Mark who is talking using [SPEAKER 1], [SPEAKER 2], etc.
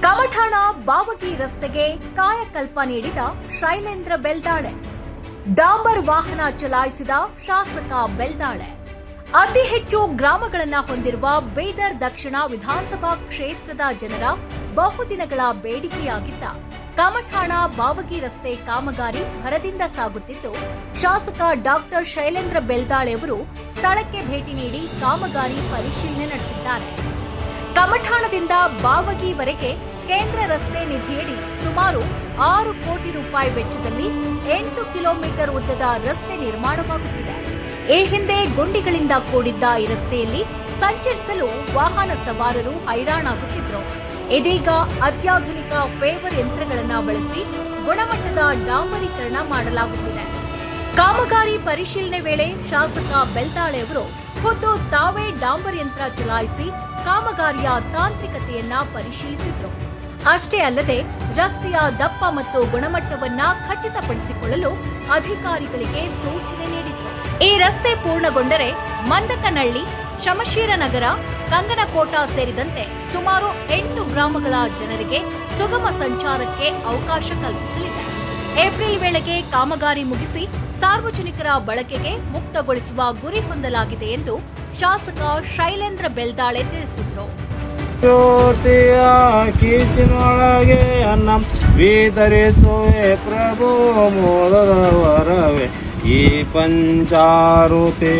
[SPEAKER 1] ಕಮಠಾಣ ಬಾವಗಿ ರಸ್ತೆಗೆ ಕಾಯಕಲ್ಪ ನೀಡಿದ ಶೈಲೇಂದ್ರ ಬೆಲ್ದಾಳೆ. ಡಾಂಬರ್ ವಾಹನ ಚಲಾಯಿಸಿದ ಶಾಸಕ ಬೆಲ್ದಾಳೆ. ಅತಿ ಹೆಚ್ಚು ಗ್ರಾಮಗಳನ್ನು ಹೊಂದಿರುವ ಬೀದರ್ ದಕ್ಷಿಣ ವಿಧಾನಸಭಾ ಕ್ಷೇತ್ರದ ಜನರ ಬಹುದಿನಗಳ ಬೇಡಿಕೆಯಾಗಿದ್ದ ಕಮಠಾಣ ಬಾವಗಿ ರಸ್ತೆ ಕಾಮಗಾರಿ ಭರದಿಂದ ಸಾಗುತ್ತಿದ್ದು, ಶಾಸಕ ಡಾಕ್ಟರ್ ಶೈಲೇಂದ್ರ ಬೆಲ್ದಾಳೆ ಅವರು ಸ್ಥಳಕ್ಕೆ ಭೇಟಿ ನೀಡಿ ಕಾಮಗಾರಿ ಪರಿಶೀಲನೆ ನಡೆಸಿದ್ದಾರೆ. ಕಮಠಾಣದಿಂದ ಬಾವಗಿವರೆಗೆ ಕೇಂದ್ರ ರಸ್ತೆ ನಿಧಿಯಡಿ ಸುಮಾರು 6 ಕೋಟಿ ರೂಪಾಯಿ ವೆಚ್ಚದಲ್ಲಿ 8 ಕಿಲೋಮೀಟರ್ ಉದ್ದದ ರಸ್ತೆ ನಿರ್ಮಾಣವಾಗುತ್ತಿದೆ. ಈ ಹಿಂದೆ ಗುಂಡಿಗಳಿಂದ ಕೂಡಿದ್ದ ಈ ರಸ್ತೆಯಲ್ಲಿ ಸಂಚರಿಸಲು ವಾಹನ ಸವಾರರು ಹೈರಾಣಾಗುತ್ತಿದ್ರು. ಇದೀಗ ಅತ್ಯಾಧುನಿಕ ಫೇವರ್ ಯಂತ್ರಗಳನ್ನು ಬಳಸಿ ಗುಣಮಟ್ಟದ ಡಾಂಬರೀಕರಣ ಮಾಡಲಾಗುತ್ತಿದೆ. ಕಾಮಗಾರಿ ಪರಿಶೀಲನೆ ವೇಳೆ ಶಾಸಕ ಬೆಲ್ದಾಳೆ ಅವರು ಖುದ್ದು ತಾವೇ ಡಾಂಬರ್ ಯಂತ್ರ ಚಲಾಯಿಸಿ ಕಾಮಗಾರಿಯ ತಾಂತ್ರಿಕತೆಯನ್ನ ಪರಿಶೀಲಿಸಿದ್ರು. ಅಷ್ಟೇ ಅಲ್ಲದೆ ರಸ್ತೆಯ ದಪ್ಪ ಮತ್ತು ಗುಣಮಟ್ಟವನ್ನ ಖಚಿತಪಡಿಸಿಕೊಳ್ಳಲು ಅಧಿಕಾರಿಗಳಿಗೆ ಸೂಚನೆ ನೀಡಿದರು. ಈ ರಸ್ತೆ ಪೂರ್ಣಗೊಂಡರೆ ಮಂದಕನಹಳ್ಳಿ, ಶಮಶೀರನಗರ, ಕಂಗನಕೋಟ ಸೇರಿದಂತೆ ಸುಮಾರು 8 ಗ್ರಾಮಗಳ ಜನರಿಗೆ ಸುಗಮ ಸಂಚಾರಕ್ಕೆ ಅವಕಾಶ ಕಲ್ಪಿಸಲಿದೆ. ಏಪ್ರಿಲ್ ವೇಳೆಗೆ ಕಾಮಗಾರಿ ಮುಗಿಸಿ ಸಾರ್ವಜನಿಕರ ಬಳಕೆಗೆ ಮುಕ್ತಗೊಳಿಸುವ ಗುರಿ ಹೊಂದಲಾಗಿದೆ ಎಂದು ಶಾಸಕ ಶೈಲೇಂದ್ರ ಬೆಲ್ದಾಳೆ ತಿಳಿಸಿದರು.
[SPEAKER 2] ಜ್ಯೋತಿಯ ಕೀಚಿನೊಳಗೆ ಅನ್ನ ವಿತರಿಸುವೆ ಪ್ರಭು ಮೋದದ ವರವೇ ಈ ಪಂಚಾರುತಿ.